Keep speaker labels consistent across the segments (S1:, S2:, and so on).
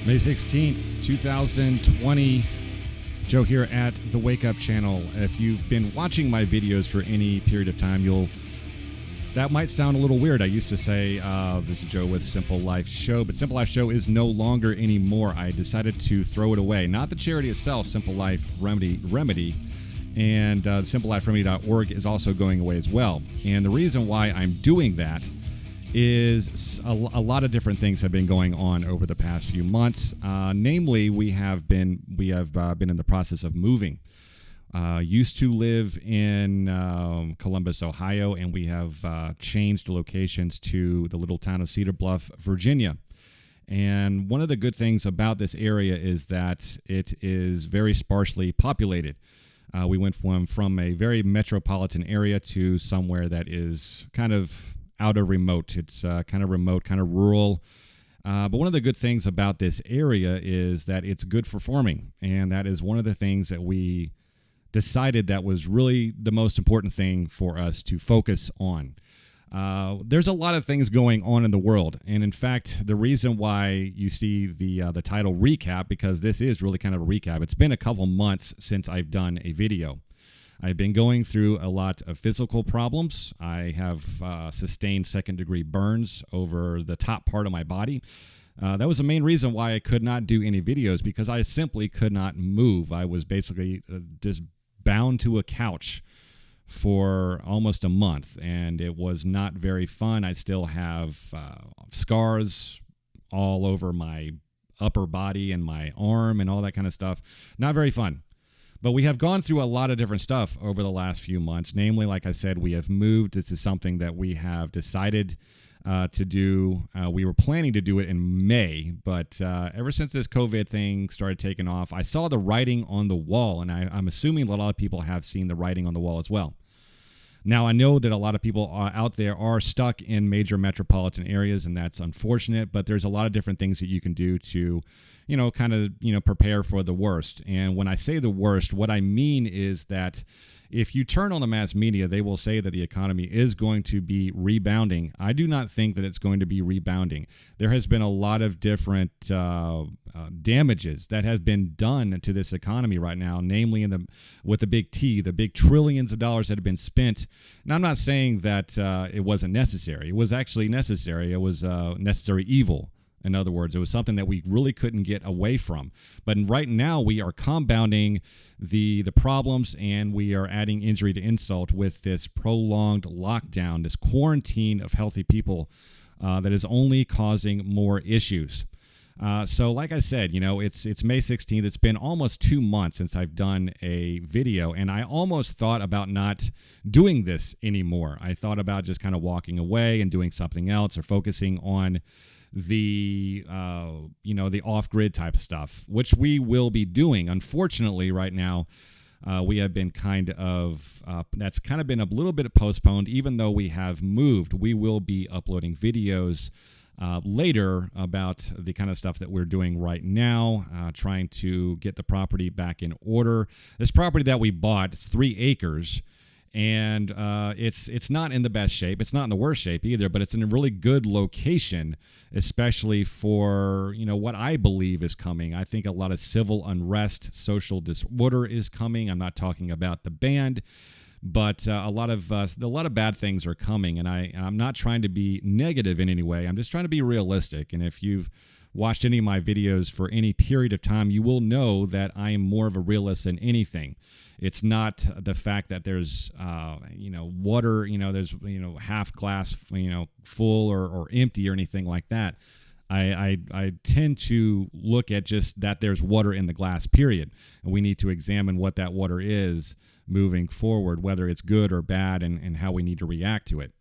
S1: May 16th, 2020. Joe here at the Wake Up Channel. If you've been watching my videos for any period of time, that might sound a little weird. I used to say, this is Joe with Simple Life Show, but Simple Life Show is no longer anymore. I decided to throw it away. Not the charity itself, Simple Life Remedy, and simpleliferemedy.org is also going away as well. And the reason why I'm doing that is a lot of different things have been going on over the past few months. Namely, we have been in the process of moving. Used to live in Columbus, Ohio, and we have changed locations to the little town of Cedar Bluff, Virginia. And one of the good things about this area is that it is very sparsely populated. We went from a very metropolitan area to somewhere that is kind of out of remote. It's kind of remote, kind of rural. But one of the good things about this area is that it's good for farming. And that is one of the things that we decided that was really the most important thing for us to focus on. There's a lot of things going on in the world. And in fact, the reason why you see the title recap, because this is really kind of a recap. It's been a couple months since I've done a video. I've been going through a lot of physical problems. I have sustained second-degree burns over the top part of my body. That was the main reason why I could not do any videos, because I simply could not move. I was basically just bound to a couch for almost a month, and it was not very fun. I still have scars all over my upper body and my arm and all that kind of stuff. Not very fun. But we have gone through a lot of different stuff over the last few months. Namely, like I said, we have moved. This is something that we have decided to do. We were planning to do it in May, but ever since this COVID thing started taking off, I saw the writing on the wall, and I'm assuming a lot of people have seen the writing on the wall as well. Now, I know that a lot of people out there are stuck in major metropolitan areas, and that's unfortunate, but there's a lot of different things that you can do to, prepare for the worst. And when I say the worst, what I mean is that if you turn on the mass media, they will say that the economy is going to be rebounding. I do not think that it's going to be rebounding. There has been a lot of different damages that has been done to this economy right now, namely with the big T, the big trillions of dollars that have been spent. And I'm not saying that it wasn't necessary. It was actually necessary. It was necessary evil. In other words, it was something that we really couldn't get away from. But right now, we are compounding the problems, and we are adding injury to insult with this prolonged lockdown, this quarantine of healthy people that is only causing more issues. So like I said, it's May 16th. It's been almost 2 months since I've done a video, and I almost thought about not doing this anymore. I thought about just kind of walking away and doing something else, or focusing on the off-grid type stuff, which we will be doing. Unfortunately, right now, we have been that's kind of been a little bit postponed. Even though we have moved, we will be uploading videos later about the kind of stuff that we're doing right now, trying to get the property back in order. This property that we bought, it's 3 acres. And it's not in the best shape. It's not in the worst shape either, but it's in a really good location, especially for, what I believe is coming. I think a lot of civil unrest, social disorder is coming. I'm not talking about the band, but a lot of bad things are coming. And I'm not trying to be negative in any way. I'm just trying to be realistic. And if you've watched any of my videos for any period of time, you will know that I am more of a realist than anything. It's not the fact that there's, water, there's, half glass, full or empty or anything like that. I tend to look at just that there's water in the glass, period. And we need to examine what that water is moving forward, whether it's good or bad, and how we need to react to it.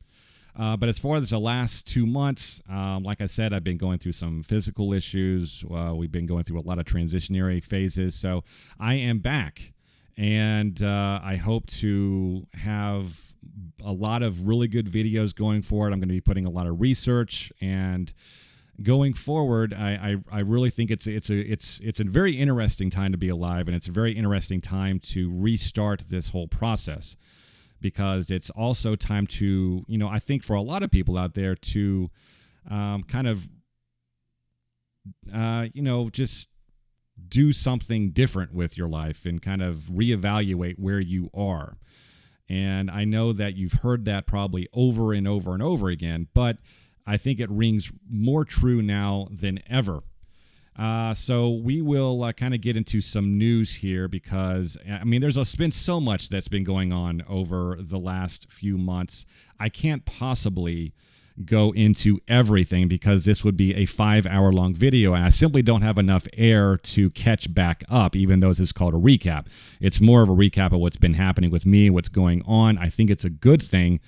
S1: But as far as the last 2 months, like I said, I've been going through some physical issues. We've been going through a lot of transitionary phases. So I am back, and I hope to have a lot of really good videos going forward. I'm going to be putting a lot of research, and going forward, I really think it's a very interesting time to be alive, and it's a very interesting time to restart this whole process. Because it's also time to, I think for a lot of people out there to kind of just do something different with your life and kind of reevaluate where you are. And I know that you've heard that probably over and over and over again, but I think it rings more true now than ever. So we will kind of get into some news here because, I mean, there's been so much that's been going on over the last few months. I can't possibly go into everything because this would be a 5-hour-long video, and I simply don't have enough air to catch back up, even though this is called a recap. It's more of a recap of what's been happening with me, what's going on. I think it's a good thing.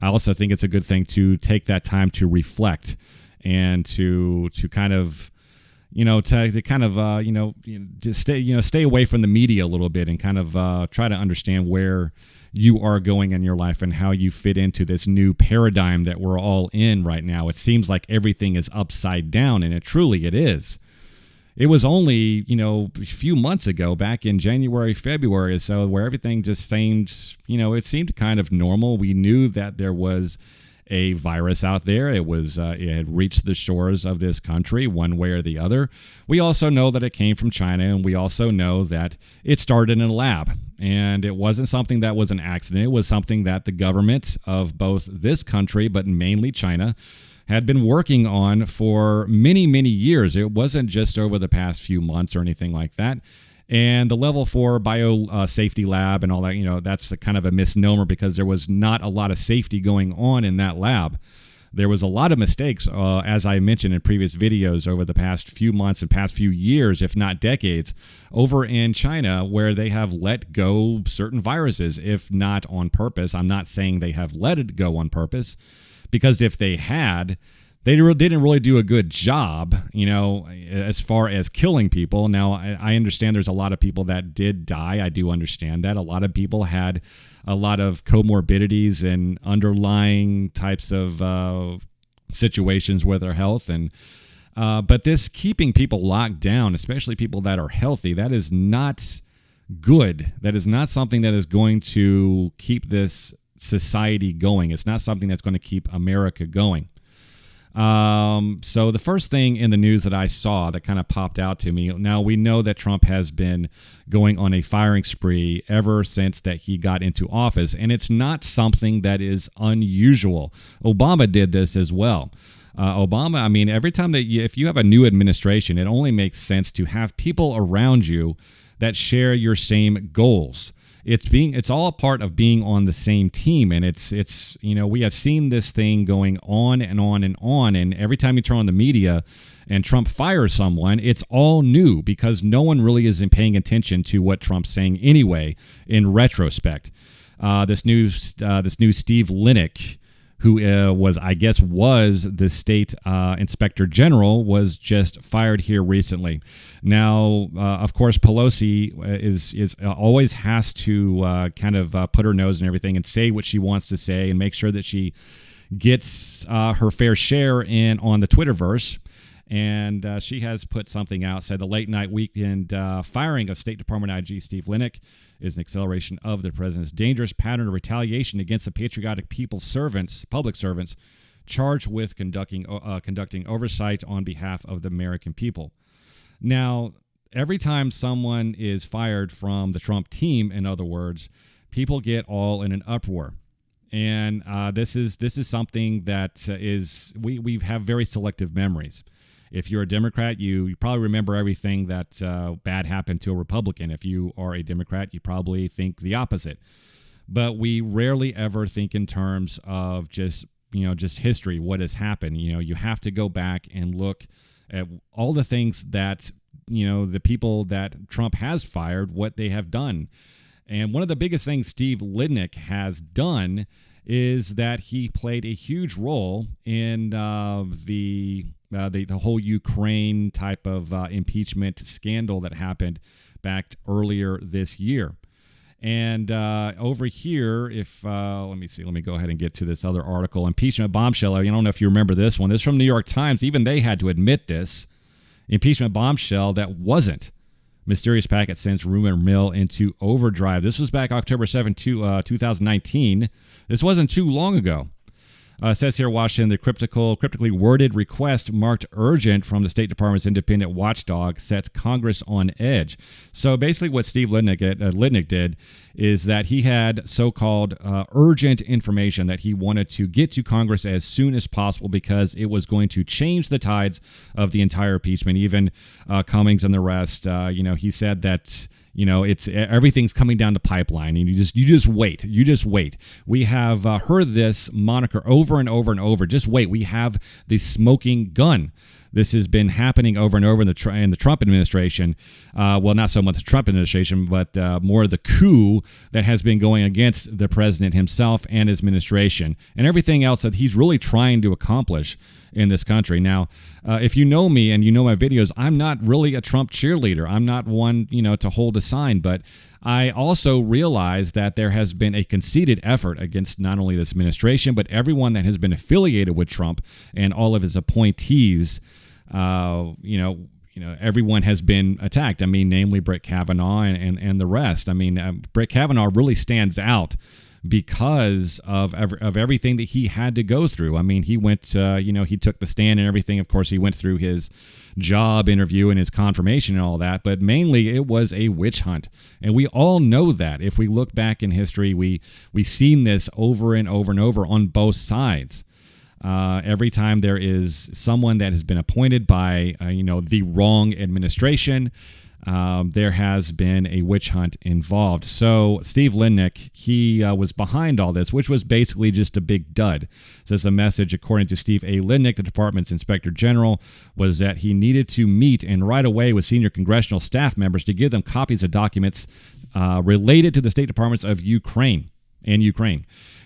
S1: I also think it's a good thing to take that time to reflect and to kind of, just stay away from the media a little bit and kind of try to understand where you are going in your life and how you fit into this new paradigm that we're all in right now. It seems like everything is upside down, and it is. It was only, a few months ago, back in January, February or so, where everything just seemed, it seemed kind of normal. We knew that there was a virus out there. It had reached the shores of this country one way or the other. We also know that it came from China, and we also know that it started in a lab. And it wasn't something that was an accident. It was something that the government of both this country, but mainly China, had been working on for many, many years. It wasn't just over the past few months or anything like that. And the level 4 biosafety lab and all that, that's kind of a misnomer because there was not a lot of safety going on in that lab. There was a lot of mistakes, as I mentioned in previous videos, over the past few months and past few years, if not decades, over in China, where they have let go certain viruses, if not on purpose. I'm not saying they have let it go on purpose, because if they had, they didn't really do a good job, as far as killing people. Now, I understand there's a lot of people that did die. I do understand that. A lot of people had a lot of comorbidities and underlying types of situations with their health. But this keeping people locked down, especially people that are healthy, that is not good. That is not something that is going to keep this society going. It's not something that's going to keep America going. So the first thing in the news that I saw that kind of popped out to me, now we know that Trump has been going on a firing spree ever since that he got into office, and it's not something that is unusual. Obama did this as well. Obama, I mean, every time that if you have a new administration, it only makes sense to have people around you that share your same goals. It's all a part of being on the same team, and it's we have seen this thing going on and on and on, and every time you turn on the media and Trump fires someone, it's all new because no one really is paying attention to what Trump's saying anyway. In retrospect, this new Steve Linick, who was the state inspector general, was just fired here recently. Now, of course, Pelosi is always has to kind of put her nose in everything and say what she wants to say and make sure that she gets her fair share in on the Twitterverse. And she has put something out, said the late night weekend firing of State Department IG Steve Linick is an acceleration of the president's dangerous pattern of retaliation against the patriotic public servants, charged with conducting oversight on behalf of the American people. Now, every time someone is fired from the Trump team, in other words, people get all in an uproar. And this is something that we have very selective memories. If you're a Democrat, you probably remember everything that bad happened to a Republican. If you are a Democrat, you probably think the opposite. But we rarely ever think in terms of just history, what has happened. You have to go back and look at all the things that, the people that Trump has fired, what they have done. And one of the biggest things Steve Linick has done is that he played a huge role in the whole Ukraine type of impeachment scandal that happened back earlier this year. And over here, let me go ahead and get to this other article, impeachment bombshell. I don't know if you remember this one. This is from New York Times. Even they had to admit this. Impeachment bombshell that wasn't. Mysterious packet sends rumor mill into overdrive. This was back October 7, 2019. This wasn't too long ago. Says here, Washington, the cryptically worded request marked urgent from the State Department's independent watchdog sets Congress on edge. So basically what Steve Litnick did is that he had so-called urgent information that he wanted to get to Congress as soon as possible because it was going to change the tides of the entire impeachment. Even Cummings and the rest, he said that it's everything's coming down the pipeline, and you just wait. We have heard this moniker over and over and over. Just wait. We have the smoking gun. This has been happening over and over in the Trump administration. Well, not so much the Trump administration, but more the coup that has been going against the president himself and his administration and everything else that he's really trying to accomplish in this country. Now, if you know me and you know my videos, I'm not really a Trump cheerleader. I'm not one, to hold a sign, but I also realize that there has been a conceited effort against not only this administration, but everyone that has been affiliated with Trump and all of his appointees. Everyone has been attacked. I mean, namely Brett Kavanaugh and the rest. I mean, Brett Kavanaugh really stands out because of everything that he had to go through. I mean, he went, he took the stand and everything. Of course, he went through his job interview and his confirmation and all that, but mainly it was a witch hunt. And we all know that. If we look back in history, we've seen this over and over and over on both sides. Every time there is someone that has been appointed by, the wrong administration, there has been a witch hunt involved. So Steve Litnick, he was behind all this, which was basically just a big dud. So the message, according to Steve A. Litnick, the department's inspector general, was that he needed to meet and right away with senior congressional staff members to give them copies of documents related to the State Departments of Ukraine.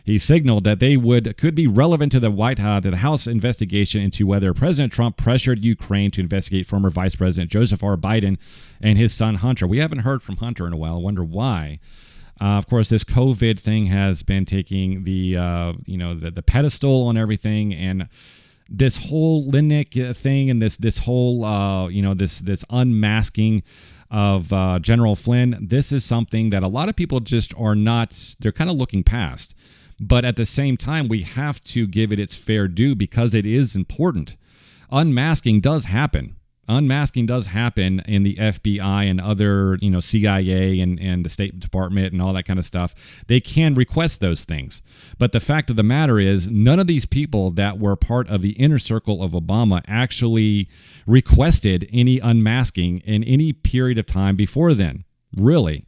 S1: He signaled that they could be relevant to the House investigation into whether President Trump pressured Ukraine to investigate former Vice President Joseph R. Biden and his son Hunter. We haven't heard from Hunter in a while. I wonder why. Of course, this COVID thing has been taking the pedestal on everything, and this whole Litnick thing and this whole this unmasking of General Flynn. This is something that a lot of people just are not. They're kind of looking past. But at the same time, we have to give it its fair due because it is important. Unmasking does happen. Unmasking does happen in the FBI and other, CIA and the State Department and all that kind of stuff. They can request those things. But the fact of the matter is, none of these people that were part of the inner circle of Obama actually requested any unmasking in any period of time before then, really.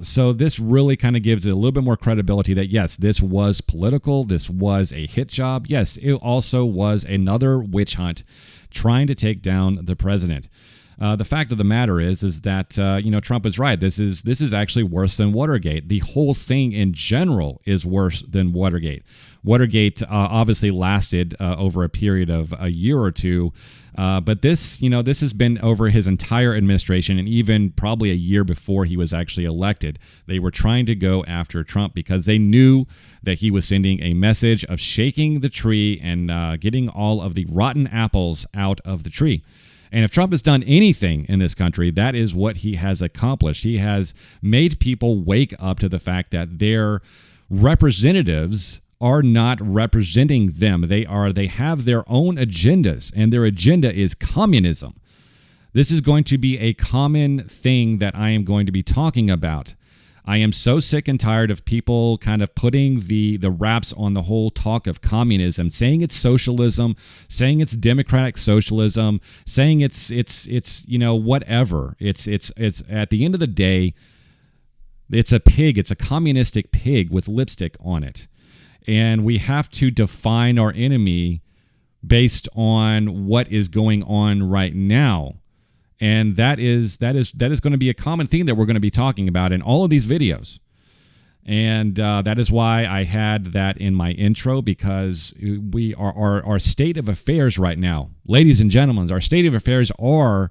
S1: So this really kind of gives it a little bit more credibility that, yes, this was political. This was a hit job. Yes, it also was another witch hunt trying to take down the president. The fact of the matter is that, Trump is right. This is actually worse than Watergate. The whole thing in general is worse than Watergate. Watergate obviously lasted over a period of a year or two. But this has been over his entire administration and even probably a year before he was actually elected. They were trying to go after Trump because they knew that he was sending a message of shaking the tree and getting all of the rotten apples out of the tree. And if Trump has done anything in this country, that is what he has accomplished. He has made people wake up to the fact that their representatives are not representing them. They have their own agendas, and their agenda is communism. This is going to be a common thing that I am going to be talking about. I am so sick and tired of people kind of putting the wraps on the whole talk of communism, saying it's socialism, saying it's democratic socialism, saying it's whatever. It's at the end of the day, it's a pig. It's a communistic pig with lipstick on it. And we have to define our enemy based on what is going on right now. And that is going to be a common theme that we're going to be talking about in all of these videos. And that is why I had that in my intro, because we are our state of affairs right now, ladies and gentlemen, our state of affairs are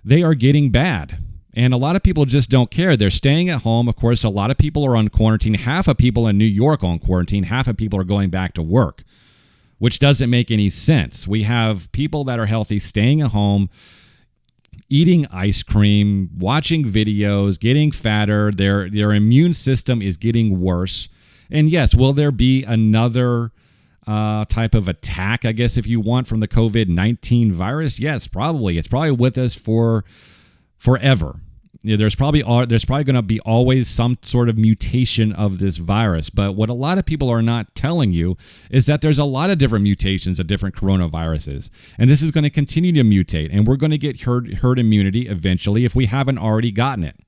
S1: getting bad. And a lot of people just don't care. They're staying at home. Of course, a lot of people are on quarantine. Half of people in New York are on quarantine. Half of people are going back to work, which doesn't make any sense. We have people that are healthy staying at home, eating ice cream, watching videos, getting fatter. Their immune system is getting worse. And yes, will there be another type of attack, I guess, if you want, from the COVID-19 virus? Yes, probably. It's probably with us for forever. There's probably going to be always some sort of mutation of this virus. But what a lot of people are not telling you is that there's a lot of different mutations of different coronaviruses. And this is going to continue to mutate. And we're going to get herd immunity eventually if we haven't already gotten it.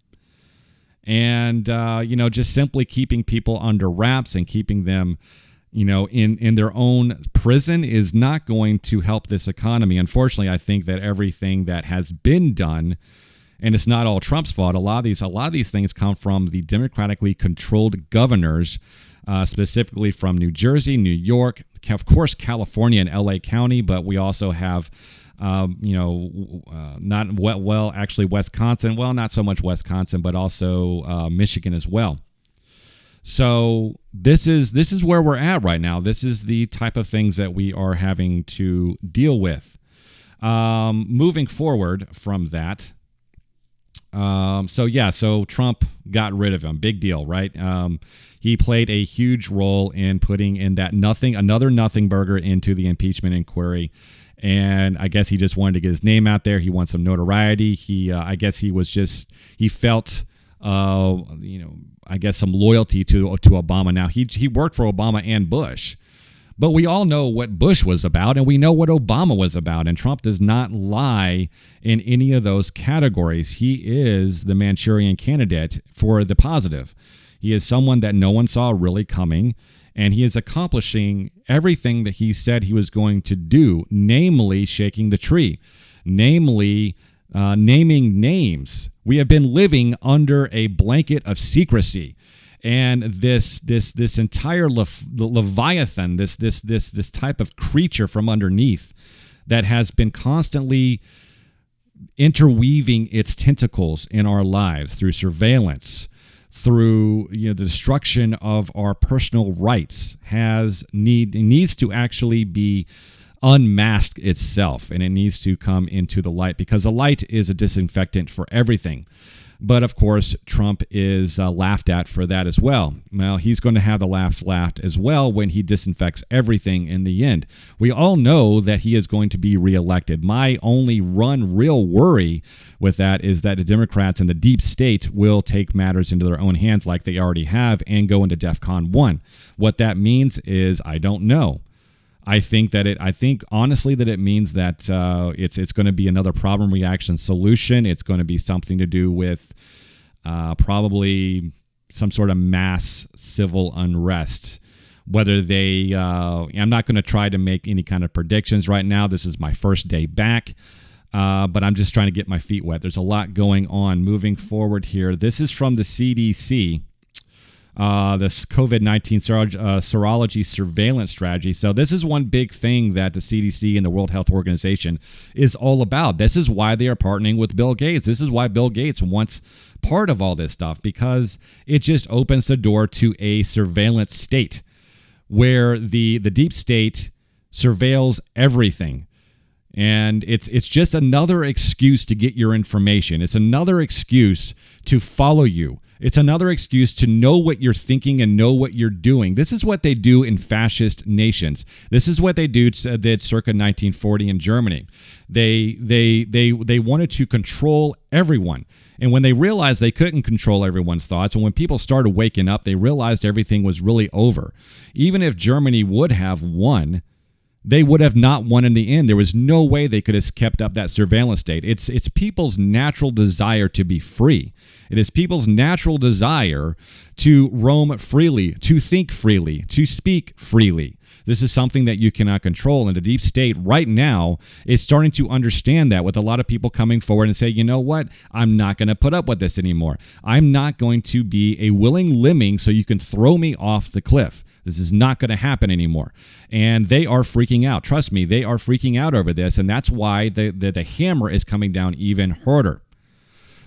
S1: And, just simply keeping people under wraps and keeping them, in their own prison is not going to help this economy. Unfortunately, I think that everything that has been done, and it's not all Trump's fault. A lot of these things come from the democratically controlled governors, specifically from New Jersey, New York, of course, California and LA County, but we also have, actually Wisconsin. Well, not so much Wisconsin, but also Michigan as well. So this is where we're at right now. This is the type of things that we are having to deal with. Moving forward from that. So Trump got rid of him. Big deal, right? He played a huge role in putting in that another nothing burger into the impeachment inquiry. And I guess he just wanted to get his name out there. He wants some notoriety. He felt, I guess some loyalty to Obama. Now he worked for Obama and Bush. But we all know what Bush was about, and we know what Obama was about, and Trump does not lie in any of those categories. He is the Manchurian candidate for the positive. He is someone that no one saw really coming, and he is accomplishing everything that he said he was going to do, namely shaking the tree, namely naming names. We have been living under a blanket of secrecy. And this entire Leviathan, this type of creature from underneath that has been constantly interweaving its tentacles in our lives through surveillance, through the destruction of our personal rights, needs to actually be unmasked itself, and it needs to come into the light, because the light is a disinfectant for everything. But of course, Trump is laughed at for that as well. Well, he's going to have the laughs laughed as well when he disinfects everything in the end. We all know that he is going to be reelected. My only real worry with that is that the Democrats and the deep state will take matters into their own hands like they already have and go into DEFCON 1. What that means is I don't know. I think honestly that it means that it's going to be another problem reaction solution. It's going to be something to do with probably some sort of mass civil unrest. Whether they, I'm not going to try to make any kind of predictions right now. This is my first day back, but I'm just trying to get my feet wet. There's a lot going on moving forward here. This is from the CDC. This COVID-19 serology surveillance strategy. So this is one big thing that the CDC and the World Health Organization is all about. This is why they are partnering with Bill Gates. This is why Bill Gates wants part of all this stuff, because it just opens the door to a surveillance state where the deep state surveils everything. And it's just another excuse to get your information. It's another excuse to follow you. It's another excuse to know what you're thinking and know what you're doing. This is what they do in fascist nations. This is what they did circa 1940 in Germany. They wanted to control everyone. And when they realized they couldn't control everyone's thoughts, and when people started waking up, they realized everything was really over. Even if Germany would have won, they would have not won in the end. There was no way they could have kept up that surveillance state. It's people's natural desire to be free. It is people's natural desire to roam freely, to think freely, to speak freely. This is something that you cannot control. And the deep state right now is starting to understand that, with a lot of people coming forward and say, you know what? I'm not going to put up with this anymore. I'm not going to be a willing lemming so you can throw me off the cliff. This is not going to happen anymore. And they are freaking out. Trust me, they are freaking out over this. And that's why the hammer is coming down even harder.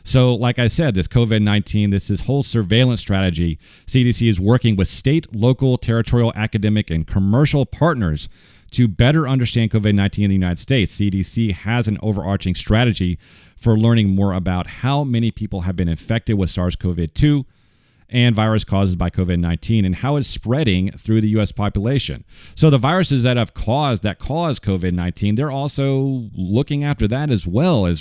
S1: So like I said, this COVID-19, this whole surveillance strategy, CDC is working with state, local, territorial, academic, and commercial partners to better understand COVID-19 in the United States. CDC has an overarching strategy for learning more about how many people have been infected with SARS-CoV-2 and virus caused by COVID-19 and how it's spreading through the U.S. population. So the viruses that cause COVID-19, they're also looking after that as well.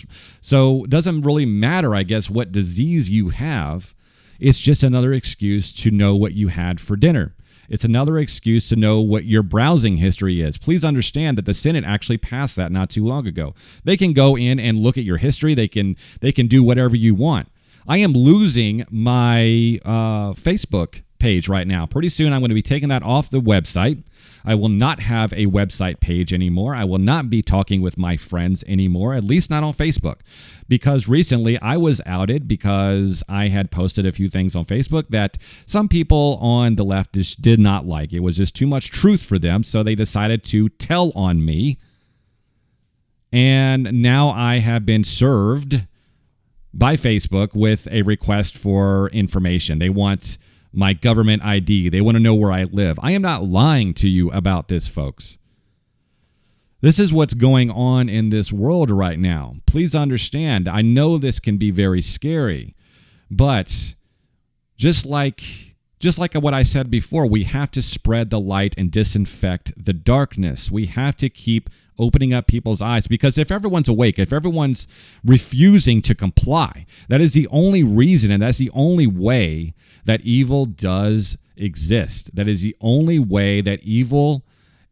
S1: So it doesn't really matter, I guess, what disease you have. It's just another excuse to know what you had for dinner. It's another excuse to know what your browsing history is. Please understand that the Senate actually passed that not too long ago. They can go in and look at your history. They can do whatever you want. I am losing my Facebook page right now. Pretty soon I'm going to be taking that off the website. I will not have a website page anymore. I will not be talking with my friends anymore, at least not on Facebook. Because recently I was outed because I had posted a few things on Facebook that some people on the left just did not like. It was just too much truth for them, so they decided to tell on me. And now I have been served by Facebook with a request for information. They want my government ID. They want to know where I live. I am not lying to you about this, folks. This is what's going on in this world right now. Please understand, I know this can be very scary, but just like what I said before, we have to spread the light and disinfect the darkness. We have to keep opening up people's eyes, because if everyone's awake, if everyone's refusing to comply, that is the only reason and that's the only way that evil does exist. That is the only way that evil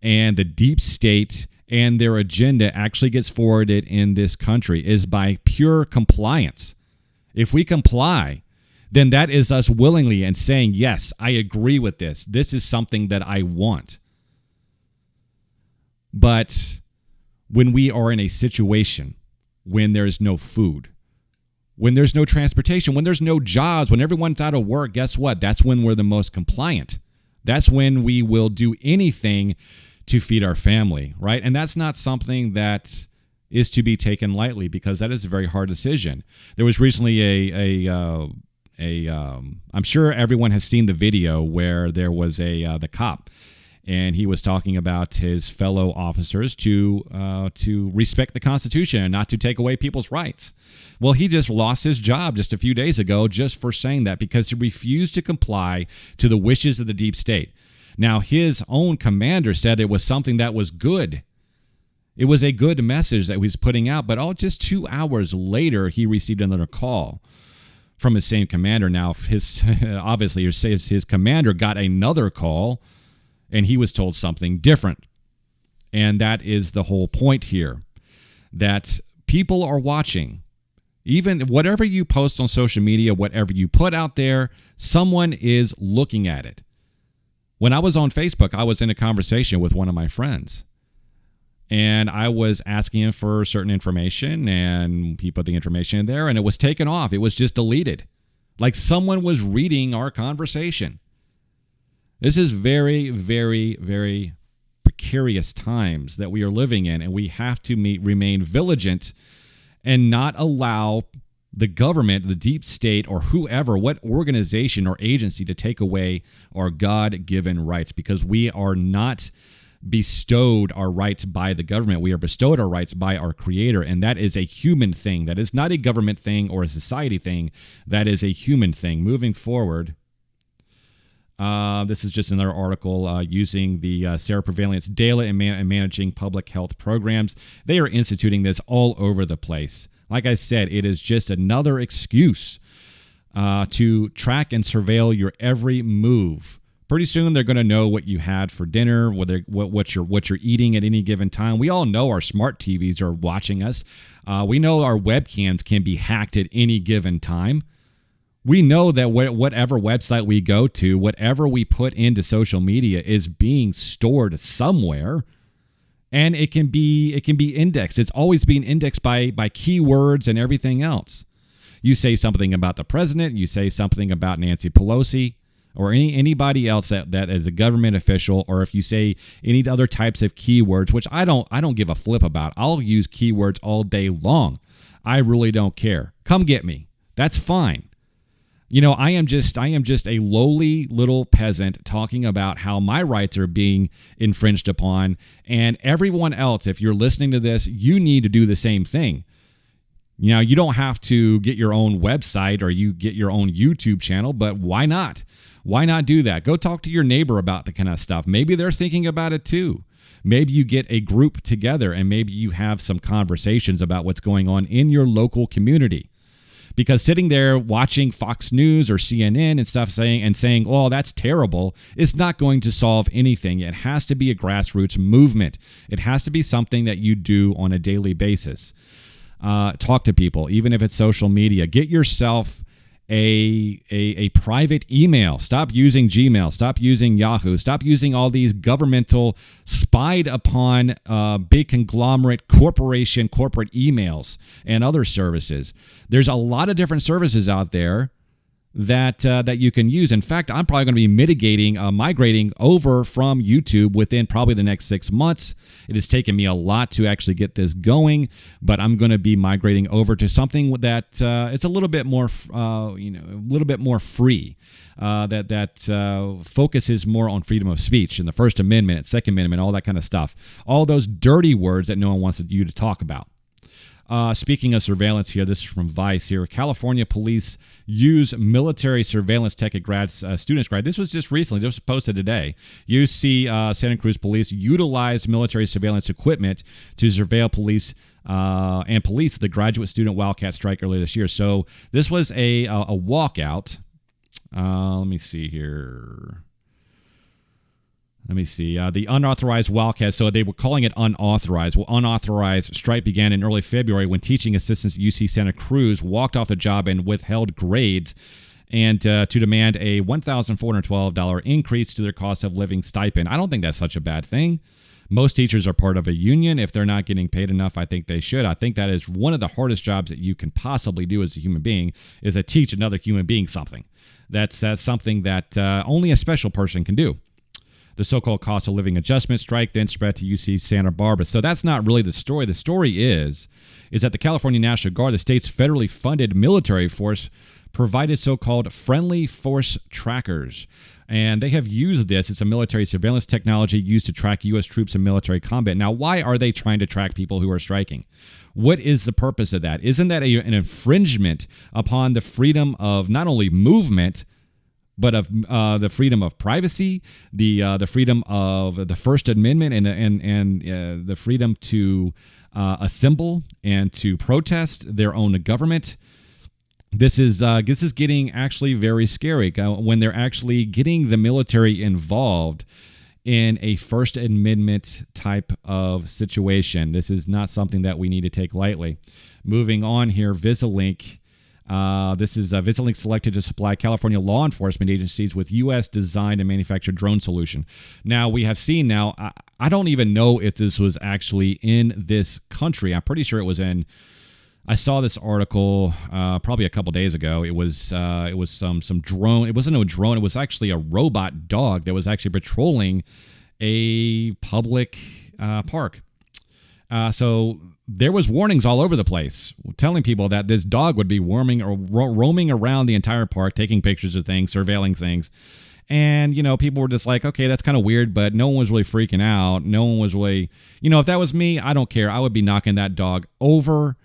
S1: and the deep state and their agenda actually gets forwarded in this country, is by pure compliance. If we comply, then that is us willingly and saying, yes, I agree with this. This is something that I want. But when we are in a situation when there is no food, when there's no transportation, when there's no jobs, when everyone's out of work, guess what? That's when we're the most compliant. That's when we will do anything to feed our family, right? And that's not something that is to be taken lightly, because that is a very hard decision. There was recently I'm sure everyone has seen the video where there was the cop, and he was talking about his fellow officers to respect the Constitution and not to take away people's rights. Well, he just lost his job just a few days ago just for saying that, because he refused to comply to the wishes of the deep state. Now, his own commander said it was something that was good. It was a good message that he was putting out, but just 2 hours later, he received another call from his same commander. Now, obviously his commander got another call, and he was told something different. And that is the whole point here, that people are watching. Even whatever you post on social media, whatever you put out there, someone is looking at it. When I was on Facebook, I was in a conversation with one of my friends, and I was asking him for certain information, and he put the information in there, and it was taken off. It was just deleted. Like someone was reading our conversation. This is very, very, very precarious times that we are living in, and we have to remain vigilant and not allow the government, the deep state, or whoever, what organization or agency, to take away our God-given rights, because we are not bestowed our rights by the government. We are bestowed our rights by our Creator, and that is a human thing. That is not a government thing or a society thing. That is a human thing. Moving forward, this is just another article using the seroprevalence data and managing public health programs. They are instituting this all over the place. Like I said, it is just another excuse to track and surveil your every move. Pretty soon, they're going to know what you had for dinner, what you're eating at any given time. We all know our smart TVs are watching us. We know our webcams can be hacked at any given time. We know that whatever website we go to, whatever we put into social media is being stored somewhere, and it can be indexed. It's always being indexed by keywords and everything else. You say something about the president, you say something about Nancy Pelosi, or anybody else that is a government official, or if you say any other types of keywords, which I don't give a flip about. I'll use keywords all day long. I really don't care. Come get me. That's fine. You know, I am just a lowly little peasant talking about how my rights are being infringed upon, and everyone else, if you're listening to this, you need to do the same thing. You know, you don't have to get your own website or you get your own YouTube channel, but why not? Why not do that? Go talk to your neighbor about the kind of stuff. Maybe they're thinking about it too. Maybe you get a group together and maybe you have some conversations about what's going on in your local community. Because sitting there watching Fox News or CNN and stuff saying, oh, that's terrible, is not going to solve anything. It has to be a grassroots movement. It has to be something that you do on a daily basis. Talk to people, even if it's social media. Get yourself a private email. Stop using Gmail. Stop using Yahoo. Stop using all these governmental spied upon big conglomerate corporate emails and other services. There's a lot of different services out there that you can use. In fact, I'm probably going to be migrating over from YouTube within probably the next 6 months. It has taken me a lot to actually get this going, but I'm going to be migrating over to something that it's a little bit more, a little bit more free. That focuses more on freedom of speech and the First Amendment, Second Amendment, all that kind of stuff. All those dirty words that no one wants you to talk about. Speaking of surveillance here, this is from Vice here. California police use military surveillance tech at students grad. This was just recently. This was posted today. UC Santa Cruz police utilized military surveillance equipment to surveil police the graduate student Wildcat strike earlier this year. So this was a walkout. Let me see here. The unauthorized Wildcat, so they were calling it unauthorized. Well, unauthorized strike began in early February when teaching assistants at UC Santa Cruz walked off the job and withheld grades and to demand a $1,412 increase to their cost of living stipend. I don't think that's such a bad thing. Most teachers are part of a union. If they're not getting paid enough, I think they should. I think that is one of the hardest jobs that you can possibly do as a human being, is to teach another human being something. That's something that only a special person can do. The so-called cost of living adjustment strike then spread to UC Santa Barbara. So that's not really the story. The story is that the California National Guard, the state's federally funded military force, provided so-called friendly force trackers. And they have used this. It's a military surveillance technology used to track U.S. troops in military combat. Now, why are they trying to track people who are striking? What is the purpose of that? Isn't that an infringement upon the freedom of not only movement, but of the freedom of privacy, the freedom of the First Amendment, and the freedom to assemble and to protest their own government? This is getting actually very scary when they're actually getting the military involved in a First Amendment type of situation. This is not something that we need to take lightly. Moving on here, Visalink. This is Visalink selected to supply California law enforcement agencies with U.S. designed and manufactured drone solution. Now, we have seen now, I don't even know if this was actually in this country. I'm pretty sure it was in, I saw this article probably a couple days ago. It was some drone. It wasn't a drone. It was actually a robot dog that was actually patrolling a public park. So there was warnings all over the place telling people that this dog would be roaming around the entire park, taking pictures of things, surveilling things. And, people were just like, okay, that's kind of weird, but no one was really freaking out. No one was really, if that was me, I don't care. I would be knocking that dog over.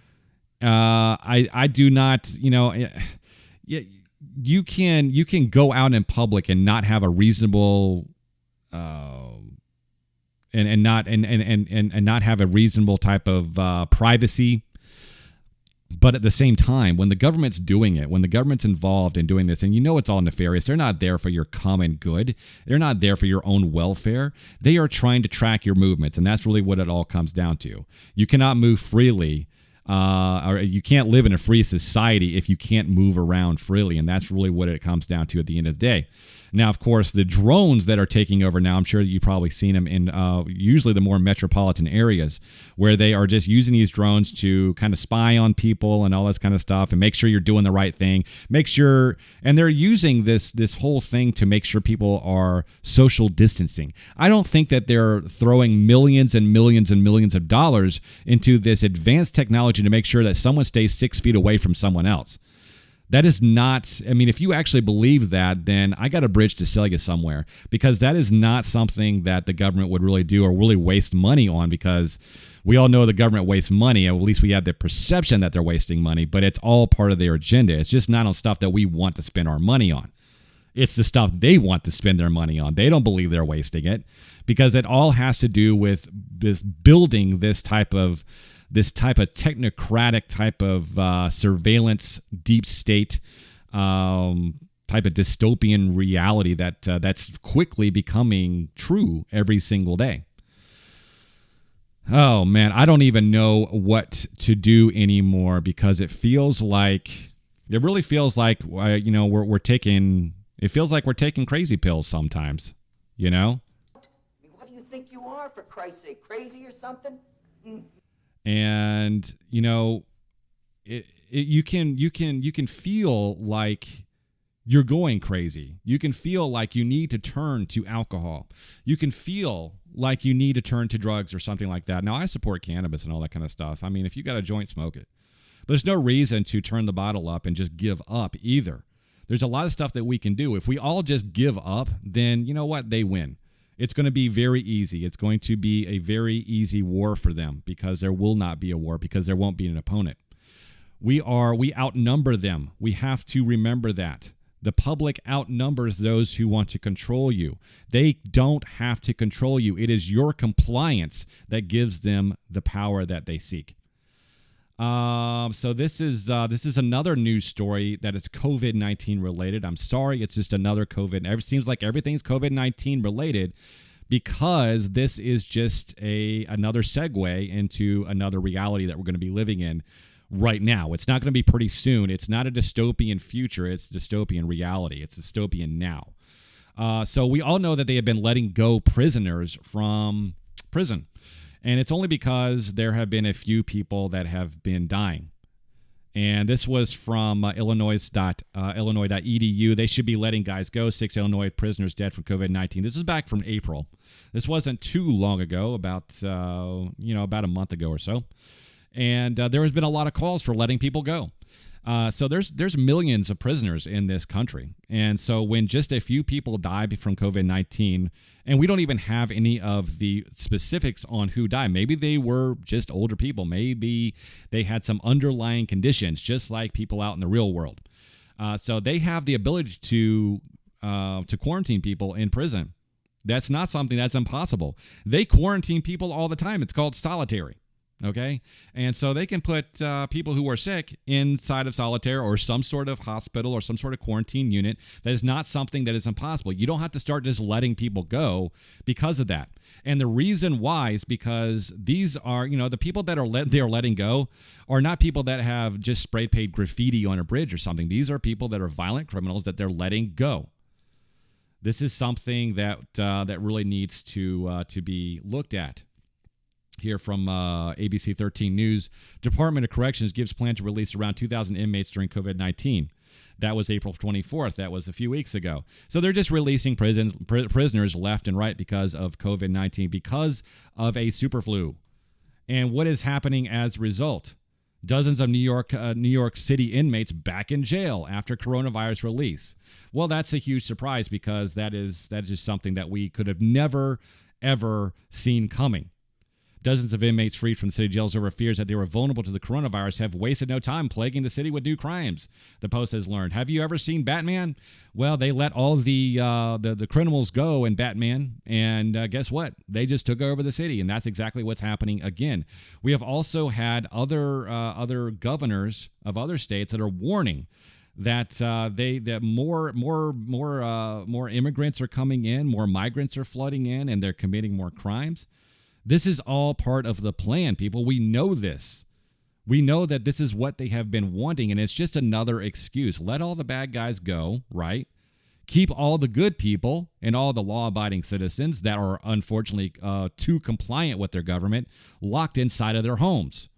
S1: I do not, you can go out in public and not have a reasonable, and not have a reasonable type of privacy. But at the same time, when the government's doing it, when the government's involved in doing this, and it's all nefarious, they're not there for your common good. They're not there for your own welfare. They are trying to track your movements, and that's really what it all comes down to. You cannot move freely, or you can't live in a free society if you can't move around freely, and that's really what it comes down to at the end of the day. Now, of course, the drones that are taking over now, I'm sure that you've probably seen them in usually the more metropolitan areas, where they are just using these drones to kind of spy on people and all this kind of stuff and make sure you're doing the right thing. And they're using this whole thing to make sure people are social distancing. I don't think that they're throwing millions and millions and millions of dollars into this advanced technology to make sure that someone stays 6 feet away from someone else. That is not, I mean, if you actually believe that, then I got a bridge to sell you somewhere, because that is not something that the government would really do or really waste money on, because we all know the government wastes money, or at least we have the perception that they're wasting money, but it's all part of their agenda. It's just not on stuff that we want to spend our money on. It's the stuff they want to spend their money on. They don't believe they're wasting it, because it all has to do with this building this type of technocratic type of surveillance, deep state type of dystopian reality that's quickly becoming true every single day. Oh man, I don't even know what to do anymore, because it really feels like we're taking. It feels like we're taking crazy pills sometimes.
S2: What do you think you are, for Christ's sake? Crazy or something?
S1: And you can feel like you're going crazy. You can feel like you need to turn to alcohol. You can feel like you need to turn to drugs or something like that. Now, I support cannabis and all that kind of stuff. I mean, if you got a joint, smoke it. But there's no reason to turn the bottle up and just give up either. There's a lot of stuff that we can do. If we all just give up, then you know what? They win. It's going to be very easy. It's going to be a very easy war for them, because there will not be a war, because there won't be an opponent. We outnumber them. We have to remember that. The public outnumbers those who want to control you. They don't have to control you. It is your compliance that gives them the power that they seek. So this is another news story that is COVID-19 related. I'm sorry, it's just another COVID. It seems like everything's COVID-19 related, because this is just another segue into another reality that we're going to be living in right now. It's not going to be pretty soon. It's not a dystopian future. It's dystopian reality. It's dystopian now. So we all know that they have been letting go prisoners from prison. And it's only because there have been a few people that have been dying. And this was from illinois.edu. They should be letting guys go. 6 Illinois prisoners dead from COVID-19. This is back from April. This wasn't too long ago, about a month ago or so. And there has been a lot of calls for letting people go. So there's millions of prisoners in this country. And so when just a few people die from COVID-19, and we don't even have any of the specifics on who died. Maybe they were just older people. Maybe they had some underlying conditions, just like people out in the real world. So they have the ability to quarantine people in prison. That's not something that's impossible. They quarantine people all the time. It's called solitary. Okay. And so they can put people who are sick inside of solitary or some sort of hospital or some sort of quarantine unit. That is not something that is impossible. You don't have to start just letting people go because of that. And the reason why is because these are, the people that they are letting go are not people that have just spray painted graffiti on a bridge or something. These are people that are violent criminals that they're letting go. This is something that really needs to be looked at. Here from ABC 13 News, Department of Corrections gives plan to release around 2,000 inmates during COVID-19. That was April 24th. That was a few weeks ago. So they're just releasing prisoners left and right because of COVID-19, because of a super flu. And what is happening as a result? Dozens of New York City inmates back in jail after coronavirus release. Well, that's a huge surprise, because that is just something that we could have never, ever seen coming. Dozens of inmates freed from city jails over fears that they were vulnerable to the coronavirus have wasted no time plaguing the city with new crimes, the Post has learned. Have you ever seen Batman? Well, they let all the criminals go in Batman, and guess what? They just took over the city, and that's exactly what's happening again. We have also had other governors of other states that are warning that more immigrants are coming in, more migrants are flooding in, and they're committing more crimes. This is all part of the plan, people. We know this. We know that this is what they have been wanting, and it's just another excuse. Let all the bad guys go, right? Keep all the good people and all the law-abiding citizens that are unfortunately too compliant with their government locked inside of their homes.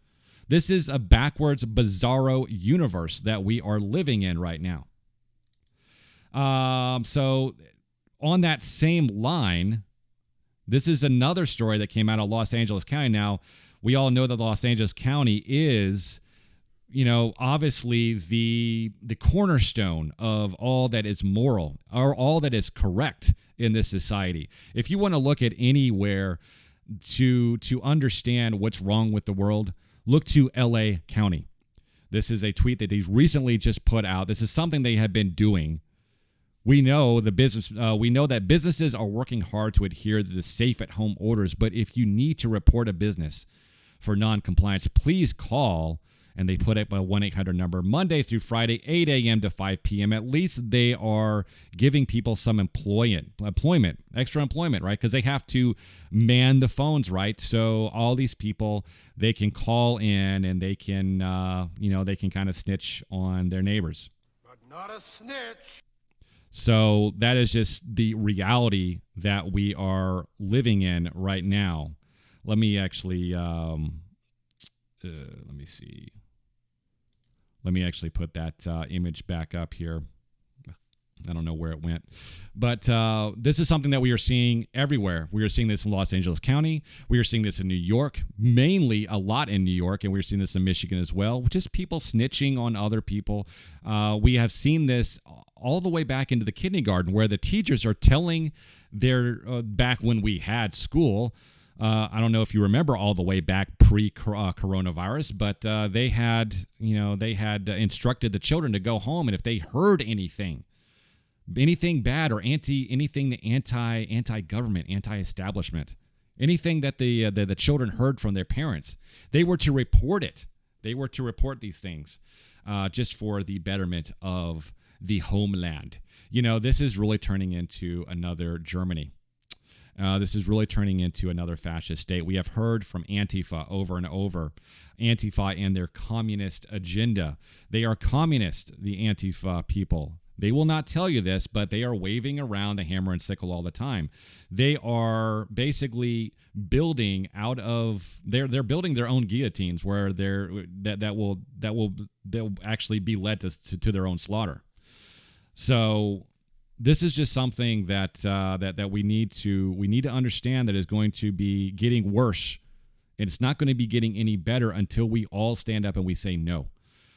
S1: This is a backwards, bizarro universe that we are living in right now. So on that same line, this is another story that came out of Los Angeles County. Now, we all know that Los Angeles County is obviously the cornerstone of all that is moral or all that is correct in this society. If you want to look at anywhere to understand what's wrong with the world, look to LA County. This is a tweet that he's recently just put out. This is something they have been doing. We know we know that businesses are working hard to adhere to the safe-at-home orders. But if you need to report a business for non-compliance, please call. And they put up a 1-800 number Monday through Friday, 8 a.m. to 5 p.m. At least they are giving people some extra employment, right? Because they have to man the phones, right? So all these people, they can call in and they can, they can kind of snitch on their neighbors.
S3: But not a snitch.
S1: So that is just the reality that we are living in right now. Let me actually, let me see. Let me actually put that image back up here. I don't know where it went. But this is something that we are seeing everywhere. We are seeing this in Los Angeles County. We are seeing this in New York, mainly a lot in New York, and we're seeing this in Michigan as well, just people snitching on other people. We have seen this all the way back into the kindergarten where the teachers are telling their, back when we had school, I don't know if you remember all the way back pre-coronavirus, but they had instructed the children to go home, and if they heard anything bad or anything the anti-government, anti-establishment, anything that the children heard from their parents, they were to report it. They were to report these things, just for the betterment of the homeland. This is really turning into another Germany. This is really turning into another fascist state. We have heard from Antifa over and over. Antifa and their communist agenda. They are communist, the Antifa people. They will not tell you this, but they are waving around the hammer and sickle all the time. They are basically building out of they're building their own guillotines where they'll actually be led to their own slaughter. So this is just something that we need to understand that is going to be getting worse, and it's not going to be getting any better until we all stand up and we say no.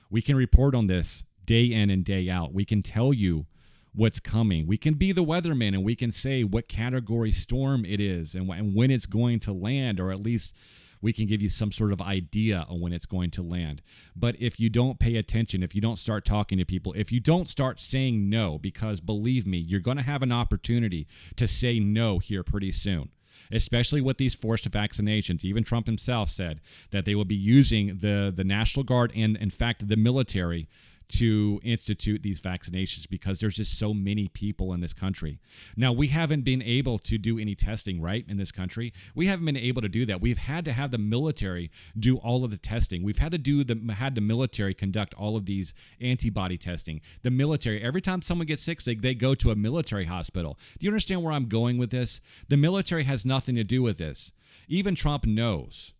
S1: We can report on this day in and day out. We can tell you what's coming. We can be the weatherman and we can say what category storm it is and when it's going to land, or at least we can give you some sort of idea on when it's going to land. But if you don't pay attention, if you don't start talking to people, if you don't start saying no, because believe me, you're going to have an opportunity to say no here pretty soon, especially with these forced vaccinations. Even Trump himself said that they will be using the National Guard and, in fact, the military to institute these vaccinations because there's just so many people in this country. Now, we haven't been able to do any testing, right, in this country. We haven't been able to do that. We've had to have the military do all of the testing. We've had the military conduct all of these antibody testing. The military, every time someone gets sick, they go to a military hospital. Do you understand where I'm going with this? The military has nothing to do with this. Even Trump knows.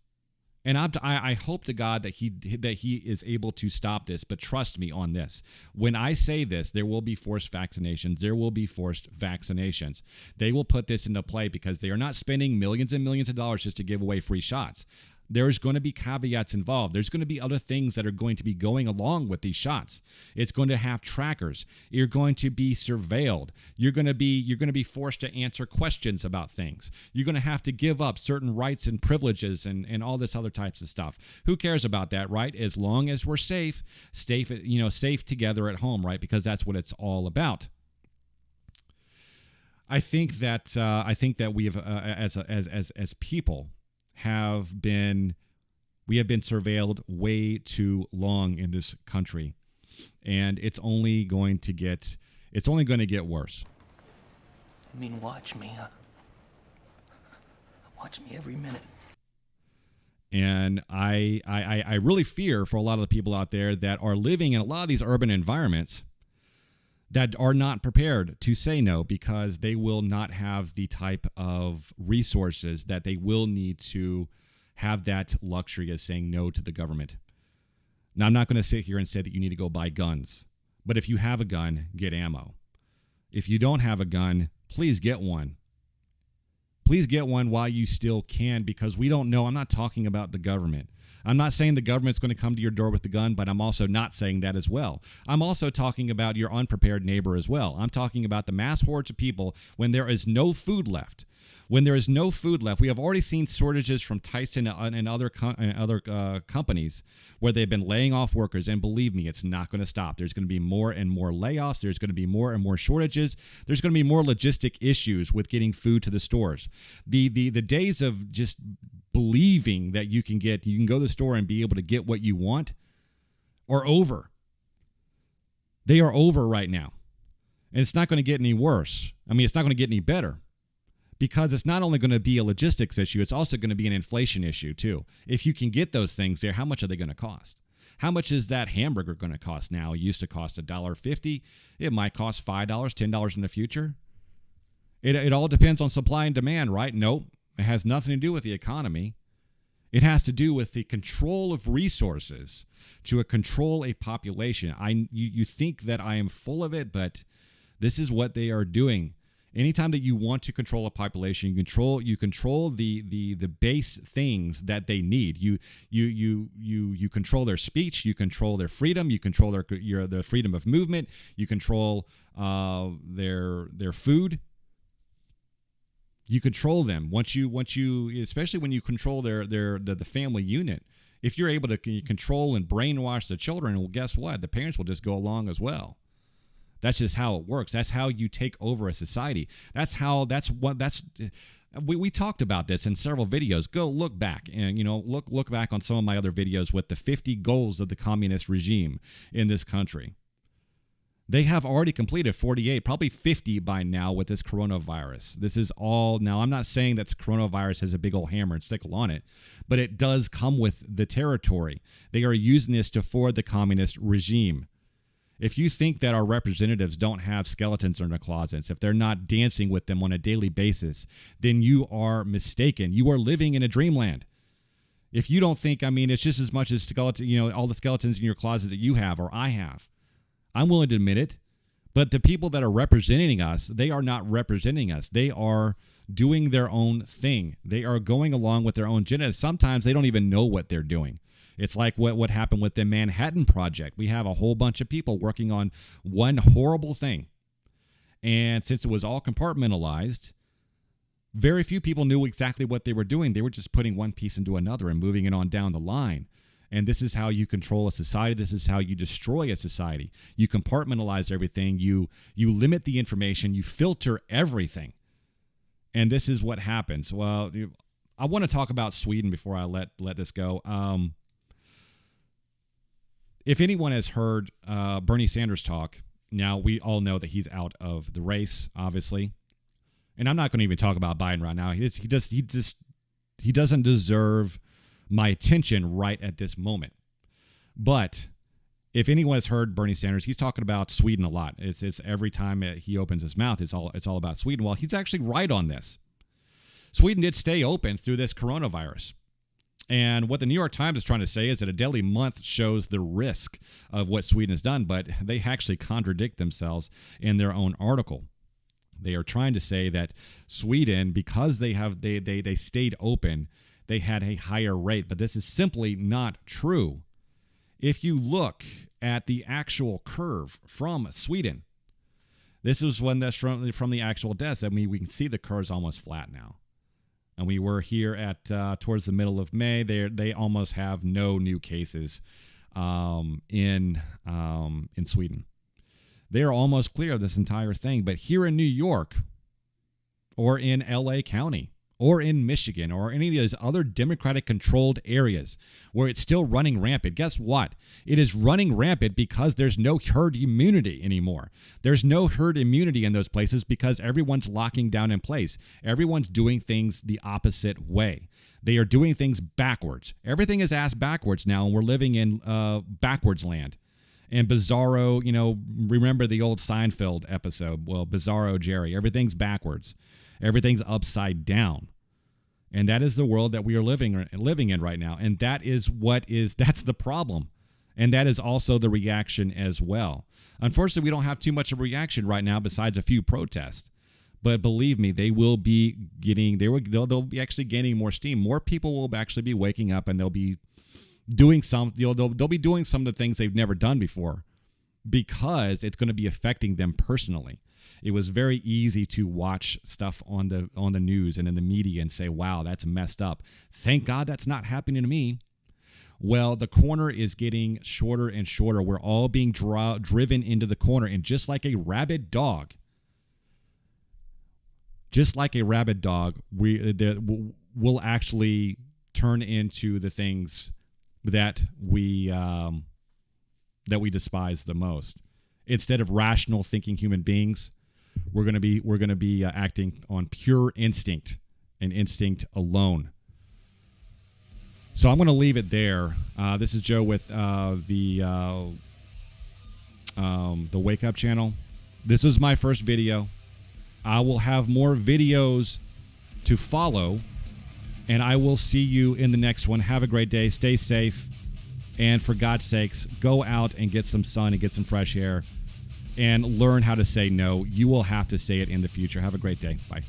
S1: And I hope to God that he is able to stop this. But trust me on this. When I say this, there will be forced vaccinations. There will be forced vaccinations. They will put this into play because they are not spending millions and millions of dollars just to give away free shots. There's going to be caveats involved. There's going to be other things that are going to be going along with these shots. It's going to have trackers. You're going to be surveilled. You're going to be forced to answer questions about things. You're going to have to give up certain rights and privileges and all this other types of stuff. Who cares about that, right? As long as we're safe together at home, right? Because that's what it's all about. I think that we have as people we have been surveilled way too long in this country, and it's only going to get worse.
S4: I mean, watch me. Watch me every minute.
S1: And I really fear for a lot of the people out there that are living in a lot of these urban environments that are not prepared to say no because they will not have the type of resources that they will need to have that luxury of saying no to the government. Now, I'm not going to sit here and say that you need to go buy guns, but if you have a gun, get ammo. If you don't have a gun, please get one. Please get one while you still can, because we don't know. I'm not talking about the government. I'm not saying the government's going to come to your door with the gun, but I'm also not saying that as well. I'm also talking about your unprepared neighbor as well. I'm talking about the mass hordes of people when there is no food left. When there is no food left, we have already seen shortages from Tyson and other companies where they've been laying off workers. And believe me, it's not going to stop. There's going to be more and more layoffs. There's going to be more and more shortages. There's going to be more logistic issues with getting food to the stores. The days of just believing that you can go to the store and be able to get what you want are over. They are over right now. And it's not going to get any worse. I mean, it's not going to get any better. Because it's not only going to be a logistics issue, it's also going to be an inflation issue too. If you can get those things there, how much are they going to cost? How much is that hamburger going to cost now? It used to cost $1.50. It might cost $5, $10 in the future. It all depends on supply and demand, right? Nope. It has nothing to do with the economy. It has to do with the control of resources to control a population. You think that I am full of it, but this is what they are doing. Anytime that you want to control a population, you control the base things that they need. You control their speech, you control their freedom, you control their freedom of movement, you control their food. You control them once you especially when you control the family unit. If you're able to control and brainwash the children, well, guess what? The parents will just go along as well. That's just how it works. That's how you take over a society. We talked about this in several videos. Go look back and look back on some of my other videos with the 50 goals of the communist regime in this country. They have already completed 48, probably 50 by now with this coronavirus. This is all now. I'm not saying that coronavirus has a big old hammer and sickle on it, but it does come with the territory. They are using this to forward the communist regime. If you think that our representatives don't have skeletons in their closets, if they're not dancing with them on a daily basis, then you are mistaken. You are living in a dreamland. If you don't think, it's just as much as skeleton, all the skeletons in your closet that you have or I have. I'm willing to admit it. But the people that are representing us, they are not representing us. They are doing their own thing. They are going along with their own agenda. Sometimes they don't even know what they're doing. It's like what happened with the Manhattan Project. We have a whole bunch of people working on one horrible thing. And since it was all compartmentalized, very few people knew exactly what they were doing. They were just putting one piece into another and moving it on down the line. And this is how you control a society. This is how you destroy a society. You compartmentalize everything. You limit the information. You filter everything. And this is what happens. Well, I want to talk about Sweden before I let this go. If anyone has heard Bernie Sanders talk, now we all know that he's out of the race, obviously. And I'm not going to even talk about Biden right now. He doesn't deserve my attention right at this moment. But if anyone has heard Bernie Sanders, he's talking about Sweden a lot. It's every time he opens his mouth, it's all about Sweden. Well, he's actually right on this. Sweden did stay open through this coronavirus. And what the New York Times is trying to say is that a deadly month shows the risk of what Sweden has done, but they actually contradict themselves in their own article. They are trying to say that Sweden, because they stayed open, they had a higher rate, but this is simply not true. If you look at the actual curve from Sweden, this is one that's from the actual deaths. We can see the curve's almost flat now. And we were here at towards the middle of May. They almost have no new cases in Sweden. They are almost clear of this entire thing. But here in New York, or in LA County, or in Michigan, or any of those other Democratic-controlled areas where it's still running rampant. Guess what? It is running rampant because there's no herd immunity anymore. There's no herd immunity in those places because everyone's locking down in place. Everyone's doing things the opposite way. They are doing things backwards. Everything is ass backwards now, and we're living in backwards land. And Bizarro, remember the old Seinfeld episode? Well, Bizarro Jerry, everything's backwards. Everything's upside down. And that is the world that we are living in right now. And that's the problem. And that is also the reaction as well. Unfortunately, we don't have too much of a reaction right now besides a few protests. But believe me, they'll be actually gaining more steam. More people will actually be waking up, and they'll be doing some, they'll be doing some of the things they've never done before because it's going to be affecting them personally. It was very easy to watch stuff on the news and in the media and say, wow, that's messed up. Thank God that's not happening to me. Well, the corner is getting shorter and shorter. We're all being driven into the corner. And just like a rabid dog, we'll actually turn into the things that we despise the most. Instead of rational thinking human beings, we're going to be acting on pure instinct and instinct alone. So I'm going to leave it there. This is Joe with the Wake Up channel. This was my first video. I will have more videos to follow, and I will see you in the next one. Have a great day. Stay safe. And for God's sakes, go out and get some sun and get some fresh air and learn how to say no. You will have to say it in the future. Have a great day. Bye.